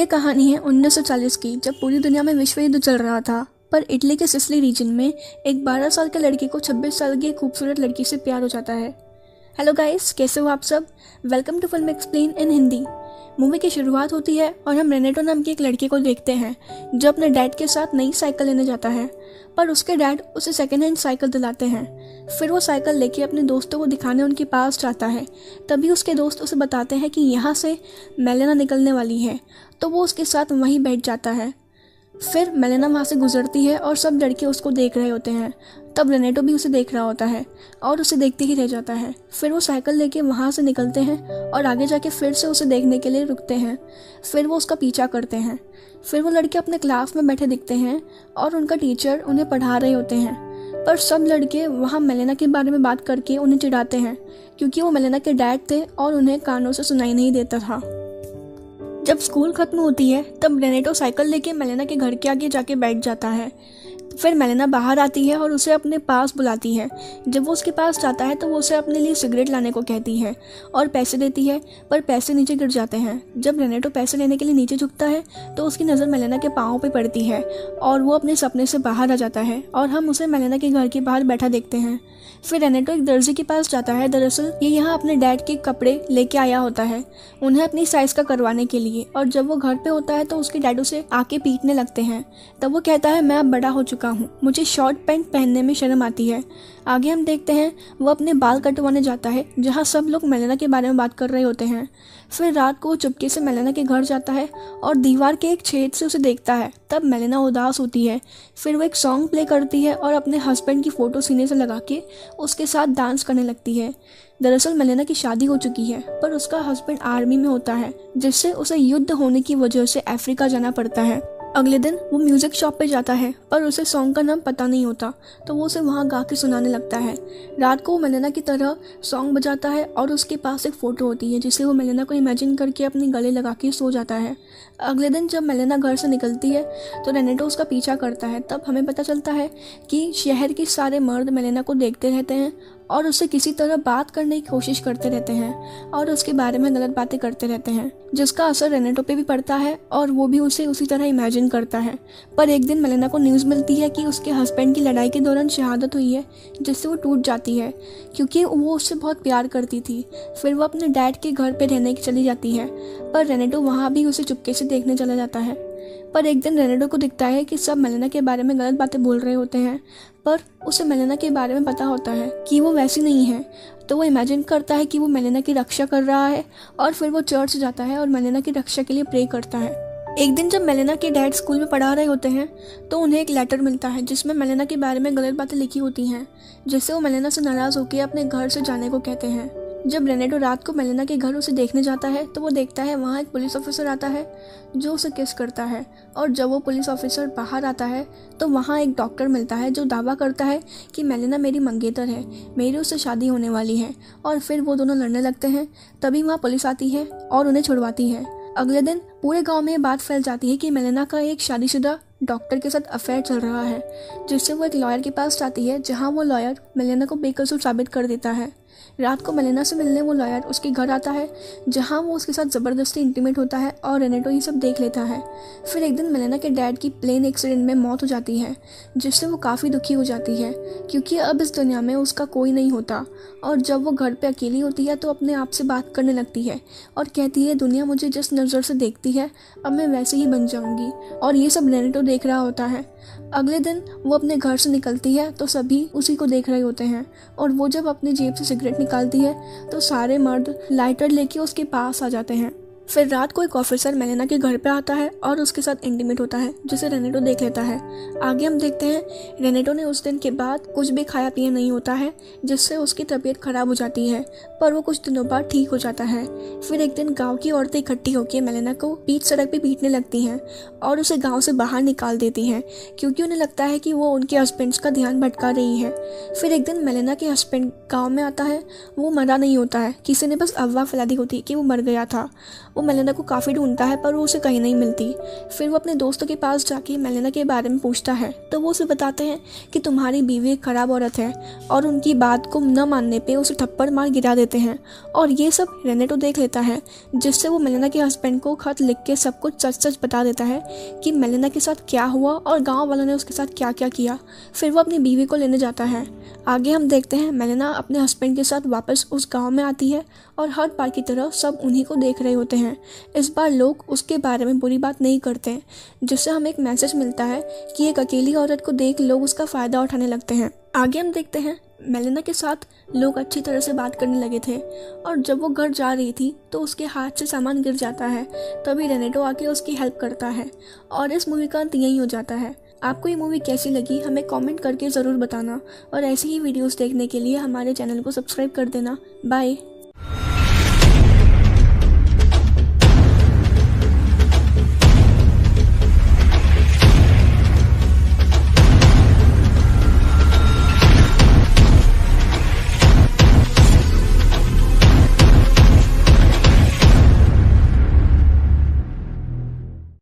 यह कहानी है 1940 की, जब पूरी दुनिया में विश्व युद्ध चल रहा था। पर इटली के सिसिली रीजन में एक 12 साल के लड़के को 26 साल की एक खूबसूरत लड़की से प्यार हो जाता है। हेलो गाइस, कैसे हो आप सब? Welcome to film explain in Hindi. Movie की शुरुआत होती है और हम रेनेटो नाम की एक लड़के को देखते हैं जो अपने डैड के साथ नई साइकिल लेने जाता है। पर उसके डैड उसे सेकेंड हैंड साइकिल दिलाते हैं। फिर वो साइकिल लेके अपने दोस्तों को दिखाने उनके पास जाता है। तभी उसके दोस्त उसे बताते हैं कि यहाँ से मेलेना निकलने वाली है, तो वो उसके साथ वहीं बैठ जाता है। फिर मेलेना वहाँ से गुजरती है और सब लड़के उसको देख रहे होते हैं। तब रेनेटो भी उसे देख रहा होता है और उसे देखते ही रह जाता है। फिर वो साइकिल लेके वहाँ से निकलते हैं और आगे जाके फिर से उसे देखने के लिए रुकते हैं। फिर वो उसका पीछा करते हैं। फिर वो लड़के अपने क्लास में बैठे दिखते हैं और उनका टीचर उन्हें पढ़ा रहे होते हैं। पर सब लड़के वहाँ मेलेना के बारे में बात करके उन्हें चिढ़ाते हैं, क्योंकि वो मेलेना के डैड थे और उन्हें कानों से सुनाई नहीं देता था। जब स्कूल खत्म होती है तब रेनेटो साइकिल लेके मेलेना के घर के आगे जाके बैठ जाता है। फिर मेलेना बाहर आती है और उसे अपने पास बुलाती है। जब वो उसके पास जाता है तो वो उसे अपने लिए सिगरेट लाने को कहती है और पैसे देती है, पर पैसे नीचे गिर जाते हैं। जब रेनेटो पैसे लेने के लिए नीचे झुकता है तो उसकी नज़र मेलेना के पाँव पे पड़ती है और वो अपने सपने से बाहर आ जाता है और हम उसे मेलेना के घर के बाहर बैठा देखते हैं। फिर रेनेटो एक दर्जी के पास जाता है। दरअसल ये यहाँ अपने डैड के कपड़े लेके आया होता है, उन्हें अपनी साइज का करवाने के लिए। और जब वो घर पे होता है तो उसके डैड उसे आके पीटने लगते हैं। तब वो कहता है, मैं अब बड़ा हो चुका हूँ, मुझे शॉर्ट पैंट पहनने में शर्म आती है। आगे हम देखते हैं वो अपने बाल कटवाने जाता है, जहाँ सब लोग मेलेना के बारे में बात कर रहे होते हैं। फिर रात को वो चुपके से मेलेना के घर जाता है और दीवार के एक छेद से उसे देखता है। तब मेलेना उदास होती है। फिर वो एक सॉन्ग प्ले करती है और अपने हस्बैंड की फ़ोटो सीने से लगा के उसके साथ डांस करने लगती है। दरअसल मेलेना की शादी हो चुकी है, पर उसका हस्बैंड आर्मी में होता है, जिससे उसे युद्ध होने की वजह से अफ्रीका जाना पड़ता है। अगले दिन वो म्यूजिक शॉप पे जाता है, पर उसे सॉन्ग का नाम पता नहीं होता, तो वो उसे वहाँ गा के सुनाने लगता है। रात को वो मेलेना की तरह सॉन्ग बजाता है और उसके पास एक फ़ोटो होती है, जिसे वो मेलेना को इमेजिन करके अपने गले लगा के सो जाता है। अगले दिन जब मेलेना घर से निकलती है तो रेनेटो उसका पीछा करता है। तब हमें पता चलता है कि शहर के सारे मर्द मेलेना को देखते रहते हैं और उससे किसी तरह बात करने की कोशिश करते रहते हैं और उसके बारे में गलत बातें करते रहते हैं, जिसका असर रेनेटो पे भी पड़ता है और वो भी उसे उसी तरह इमेजिन करता है। पर एक दिन मेलेना को न्यूज़ मिलती है कि उसके हस्बैंड की लड़ाई के दौरान शहादत हुई है, जिससे वो टूट जाती है, क्योंकि वो उससे बहुत प्यार करती थी। फिर वो अपने डैड के घर पे रहने चली जाती है, पर रेनेटो वहाँ भी उसे चुपके से देखने चला जाता है। पर एक दिन रेनेटो को दिखता है कि सब मेलेना के बारे में गलत बातें बोल रहे होते हैं, पर उसे मेलेना के बारे में पता होता है कि वो वैसी नहीं है। तो वो इमेजिन करता है कि वो मेलेना की रक्षा कर रहा है और फिर वो चर्च जाता है और मेलेना की रक्षा के लिए प्रे करता है। एक दिन जब मेलेना के डैड स्कूल में पढ़ा रहे होते हैं तो उन्हें एक लेटर मिलता है जिसमें मेलेना के बारे में गलत बातें लिखी होती हैं, जिससे वो मेलेना से नाराज़ होकर अपने घर से जाने को कहते हैं। जब रेनेटो रात को मेलेना के घर उसे देखने जाता है तो वो देखता है वहाँ एक पुलिस ऑफिसर आता है जो उसे किस करता है। और जब वो पुलिस ऑफिसर बाहर आता है तो वहाँ एक डॉक्टर मिलता है जो दावा करता है कि मेलेना मेरी मंगेतर है, मेरी उससे शादी होने वाली है। और फिर वो दोनों लड़ने लगते हैं। तभी वहाँ पुलिस आती है और उन्हें छुड़वाती है। अगले दिन पूरे गांव में ये बात फैल जाती है कि मेलेना का एक शादीशुदा डॉक्टर के साथ अफेयर चल रहा है, जिससे वो एक लॉयर के पास जाती है, जहां वो लॉयर मेलेना को बेकसूर साबित कर देता है। रात को मेलेना से मिलने वो लॉयर उसके घर आता है, जहां वो उसके साथ ज़बरदस्ती इंटीमेट होता है और रेनेटो ये सब देख लेता है। फिर एक दिन मेलेना के डैड की प्लेन एक्सीडेंट में मौत हो जाती है, जिससे वो काफ़ी दुखी हो जाती है, क्योंकि अब इस दुनिया में उसका कोई नहीं होता। और जब वो घर पे अकेली होती है तो अपने आप से बात करने लगती है और कहती है, दुनिया मुझे जिस नज़र से देखती है अब मैं वैसे ही बन जाऊंगी। और ये सब रेनेटो देख रहा होता है। अगले दिन वो अपने घर से निकलती है तो सभी उसी को देख रहे होते हैं, और वो जब अपनी जेब से सिगरेट निकालती है तो सारे मर्द लाइटर लेके उसके पास आ जाते हैं। फिर रात को एक ऑफिसर मेलेना के घर पे आता है और उसके साथ इंटीमेट होता है, जिसे रेनेटो देख लेता है। आगे हम देखते हैं रेनेटो ने उस दिन के बाद कुछ भी खाया पिया नहीं होता है, जिससे उसकी तबीयत खराब हो जाती है, पर वो कुछ दिनों बाद ठीक हो जाता है। फिर एक दिन गांव की औरतें इकट्ठी होकर मेलेना को बीच सड़क पे पीटने लगती हैं और उसे गाँव से बाहर निकाल देती हैं, क्योंकि उन्हें लगता है कि वो उनके हस्बैंड्स का ध्यान भटका रही है। फिर एक दिन मेलेना के हस्बैंड गाँव में आता है। वो मरा नहीं होता है, किसी ने बस अफवाह फैला दी होती कि वो मर गया था। वो मेलिना को काफ़ी ढूंढता है पर वो उसे कहीं नहीं मिलती। फिर वो अपने दोस्तों के पास जाके मेलिना के बारे में पूछता है तो वो उसे बताते हैं कि तुम्हारी बीवी एक खराब औरत है और उनकी बात को न मानने पे उसे थप्पड़ मार गिरा देते हैं। और ये सब रेनेटो देख लेता है, जिससे वो मेलिना के हस्बैंड को खत लिख के सब कुछ सच सच बता देता है कि मेलिना के साथ क्या हुआ और गाँव वालों ने उसके साथ क्या क्या किया। फिर वो अपनी बीवी को लेने जाता है। आगे हम देखते हैं मेलिना अपने हस्बैंड के साथ वापस उस गांव में आती है और हर बार की तरह सब उन्हीं को देख रहे होते हैं। इस बार लोग उसके बारे में बुरी बात नहीं करते, जिससे हमें एक मैसेज मिलता है कि एक अकेली औरत को देख लोग उसका फ़ायदा उठाने लगते हैं। आगे हम देखते हैं मेलिना के साथ लोग अच्छी तरह से बात करने लगे थे और जब वो घर जा रही थी तो उसके हाथ से सामान गिर जाता है। तभी रेनेटो आके उसकी हेल्प करता है और इस मूवी का अंत यही हो जाता है। आपको ये मूवी कैसी लगी हमें कमेंट करके ज़रूर बताना और ऐसी ही वीडियोस देखने के लिए हमारे चैनल को सब्सक्राइब कर देना। बाय।